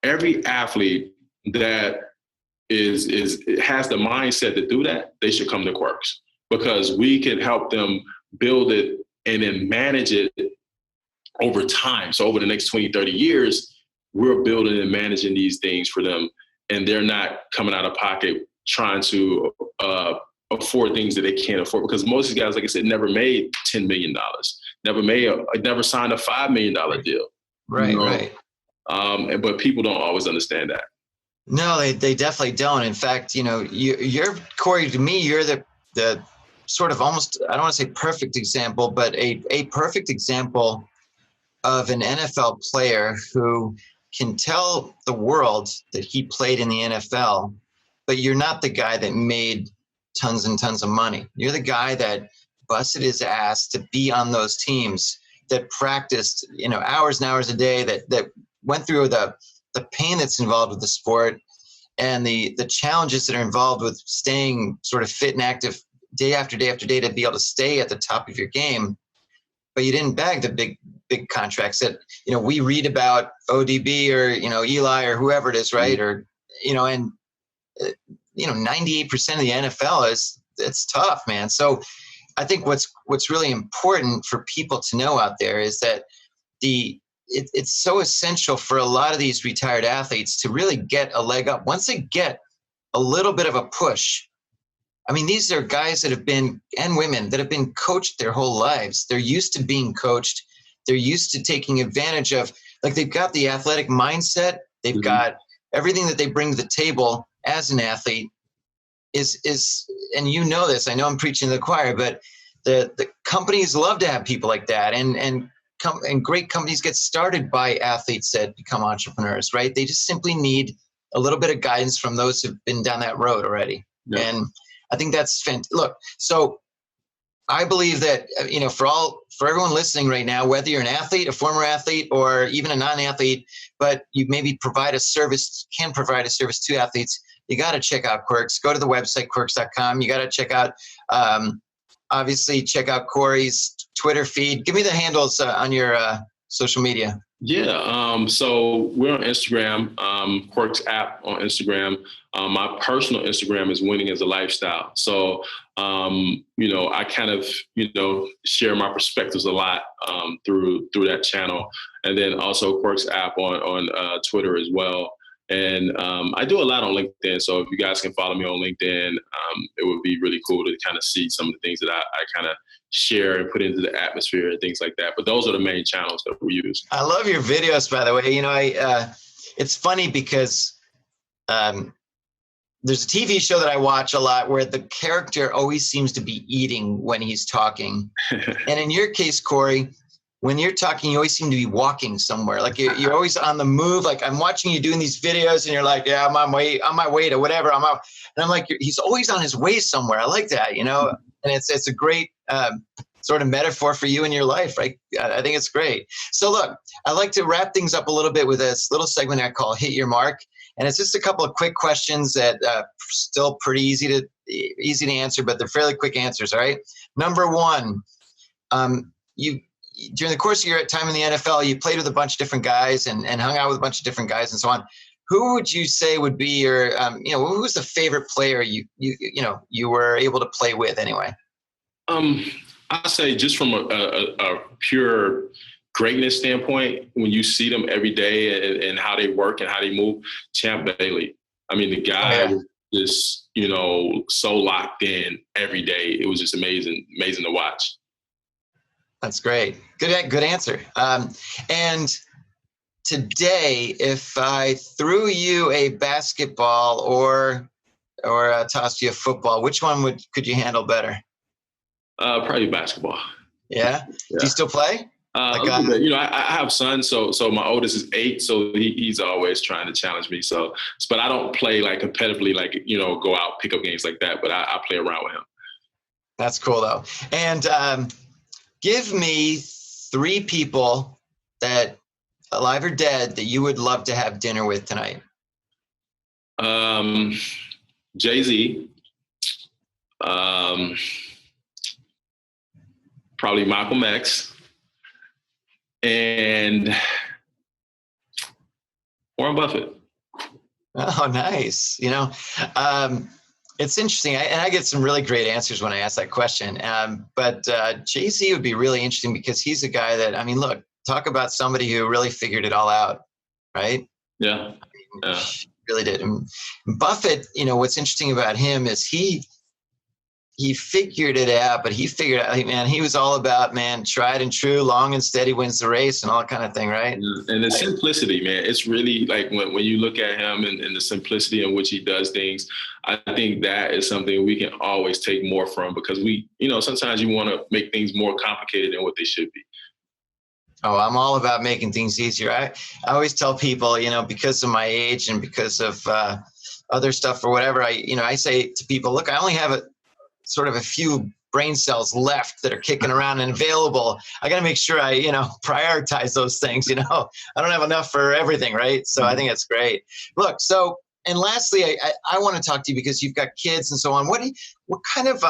every athlete that has the mindset to do that, they should come to Quirks, because we can help them build it and then manage it over time. So over the next 20, 30 years, we're building and managing these things for them, and they're not coming out of pocket trying to afford things that they can't afford, because most of these guys, like I said, never made $10 million, never signed a $5 million deal. Right, right. But people don't always understand that. No, they definitely don't. In fact, you're Corey, to me, you're the sort of almost, I don't want to say perfect example, but a perfect example of an NFL player who can tell the world that he played in the NFL, but you're not the guy that made tons and tons of money. You're the guy that busted his ass to be on those teams, that practiced, hours and hours a day, that went through the pain that's involved with the sport and the challenges that are involved with staying sort of fit and active day after day after day to be able to stay at the top of your game. But you didn't bag the big contracts that, we read about, ODB or, Eli or whoever it is, right? Or, and 98% of the NFL it's tough, man. So I think what's really important for people to know out there is that it's so essential for a lot of these retired athletes to really get a leg up. Once they get a little bit of a push, I mean, these are guys that have been, and women that have been coached their whole lives. They're used to being coached. They're used to taking advantage of, like, they've got the athletic mindset. They've got everything that they bring to the table as an athlete is, and you know this, I know I'm preaching to the choir, but the companies love to have people like that. And great companies get started by athletes that become entrepreneurs, right? They just simply need a little bit of guidance from those who've been down that road already. Yeah. And I think that's fantastic. Look, so I believe that, for everyone listening right now, whether you're an athlete, a former athlete, or even a non-athlete, but you maybe can provide a service to athletes, you got to check out Quirks. Go to the website, quirks.com. You got to check out, obviously check out Corey's Twitter feed. Give me the handles on your social media. Yeah. So we're on Instagram, Quirks app on Instagram. My personal Instagram is Winning as a Lifestyle. So, I kind of, share my perspectives a lot through that channel. And then also Quirks app on Twitter as well. And I do a lot on LinkedIn. So if you guys can follow me on LinkedIn, it would be really cool to kind of see some of the things that I kind of share and put into the atmosphere and things like that. But those are the main channels that we use. I love your videos, by the way. It's funny because there's a TV show that I watch a lot where the character always seems to be eating when he's talking. And in your case, Corey, when you're talking, you always seem to be walking somewhere. Like you're always on the move. Like I'm watching you doing these videos and you're like, yeah, I'm on my way to whatever. I'm out. And I'm like, he's always on his way somewhere. I like that, and it's a great sort of metaphor for you in your life, right? I think it's great. So look, I like to wrap things up a little bit with this little segment I call Hit Your Mark. And it's just a couple of quick questions that still pretty easy to answer, but they're fairly quick answers, all right? Number one, during the course of your time in the NFL, you played with a bunch of different guys and hung out with a bunch of different guys and so on. Who would you say would be your, who was the favorite player you were able to play with anyway? I say just from a pure greatness standpoint, when you see them every day and how they work and how they move, Champ Bailey. I mean, the guy was just, so locked in every day. It was just amazing to watch. That's great. Good answer. And today, if I threw you a basketball or tossed you a football, which one could you handle better? Probably basketball. Yeah? Do you still play? I have sons, so my oldest is 8, so he's always trying to challenge me. So, but I don't play like competitively, like go out pick up games like that. But I play around with him. That's cool though. And give me 3 people that, alive or dead, that you would love to have dinner with tonight. Jay-Z. Probably Malcolm X. And Warren Buffett. Oh, nice. It's interesting. I get some really great answers when I ask that question. But Jay-Z would be really interesting because he's a guy that, look, talk about somebody who really figured it all out, right? Yeah. He really did. And Buffett, what's interesting about him is he figured it out, but he figured out, he was all about, tried and true, long and steady wins the race and all that kind of thing, right? And the simplicity, man, it's really like when you look at him and the simplicity in which he does things, I think that is something we can always take more from because sometimes you want to make things more complicated than what they should be. Oh, I'm all about making things easier. I always tell people, because of my age and because of other stuff or whatever, I say to people, look, I only have a few brain cells left that are kicking around and available. I got to make sure I, prioritize those things. I don't have enough for everything, right? So I think that's great. Look, and lastly, I want to talk to you because you've got kids and so on. What kind of,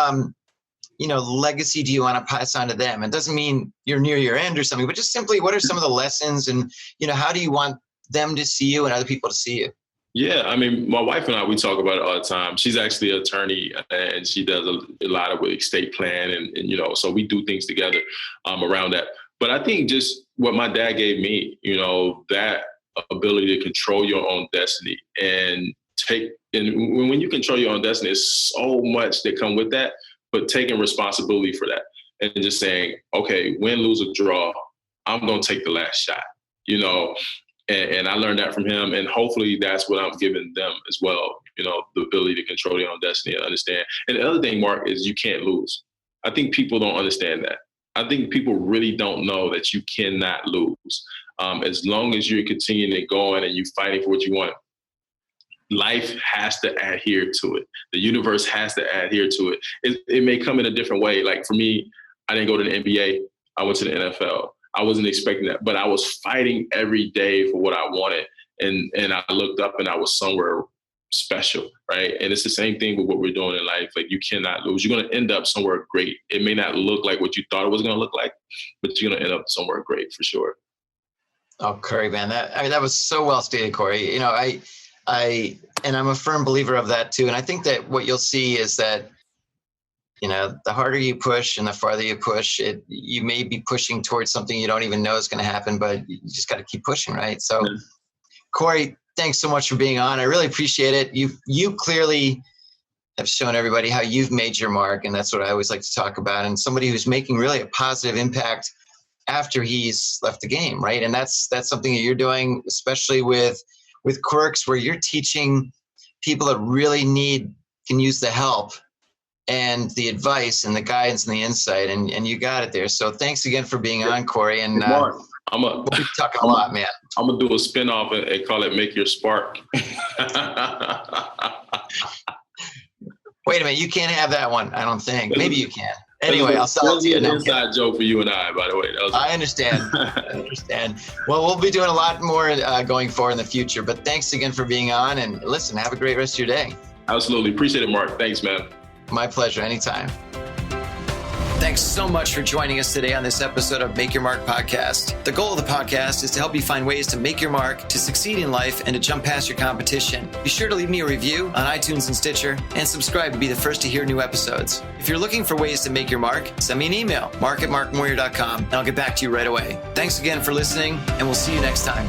legacy do you want to pass on to them? It doesn't mean you're near your end or something, but just simply, what are some of the lessons and, how do you want them to see you and other people to see you? Yeah, my wife and I, we talk about it all the time. She's actually an attorney and she does a lot of estate plan and so we do things together around that. But I think just what my dad gave me, that ability to control your own destiny and when you control your own destiny, there's so much that come with that, but taking responsibility for that and just saying, okay, win, lose, or draw, I'm going to take the last shot, and I learned that from him. And hopefully that's what I'm giving them as well, the ability to control their own destiny and understand. And the other thing, Mark, is you can't lose. I think people don't understand that. I think people really don't know that you cannot lose. As long as you're continuing going and you're fighting for what you want, life has to adhere to it. The universe has to adhere to it. It may come in a different way. Like for me, I didn't go to the NBA. I went to the NFL. I wasn't expecting that, but I was fighting every day for what I wanted. And I looked up and I was somewhere special, right? And it's the same thing with what we're doing in life. Like you cannot lose. You're going to end up somewhere great. It may not look like what you thought it was going to look like, but you're going to end up somewhere great for sure. Oh, Corey, man, that was so well stated, Corey. And I'm a firm believer of that too. And I think that what you'll see is that, the harder you push and the farther you push it, you may be pushing towards something you don't even know is going to happen, but you just got to keep pushing, right? So, Corey, thanks so much for being on. I really appreciate it. You clearly have shown everybody how you've made your mark, and that's what I always like to talk about. And somebody who's making really a positive impact after he's left the game, right? And that's something that you're doing, especially with Quirks, where you're teaching people that really can use the help and the advice and the guidance and the insight, and you got it there. So thanks again for being on, Corey. And Mark, we'll be talking a lot, man. I'm gonna do a spinoff and call it "Make Your Spark." Wait a minute, you can't have that one. I don't think. Maybe you can. Anyway, I'll sell it to you. An inside joke for you and I, by the way. I understand. Well, we'll be doing a lot more going forward in the future. But thanks again for being on. And listen, have a great rest of your day. Absolutely. Appreciate it, Mark. Thanks, man. My pleasure. Anytime. Thanks so much for joining us today on this episode of Make Your Mark podcast. The goal of the podcast is to help you find ways to make your mark, to succeed in life, and to jump past your competition. Be sure to leave me a review on iTunes and Stitcher, and subscribe to be the first to hear new episodes. If you're looking for ways to make your mark, send me an email, mark@markmoyer.com, and I'll get back to you right away. Thanks again for listening, and we'll see you next time.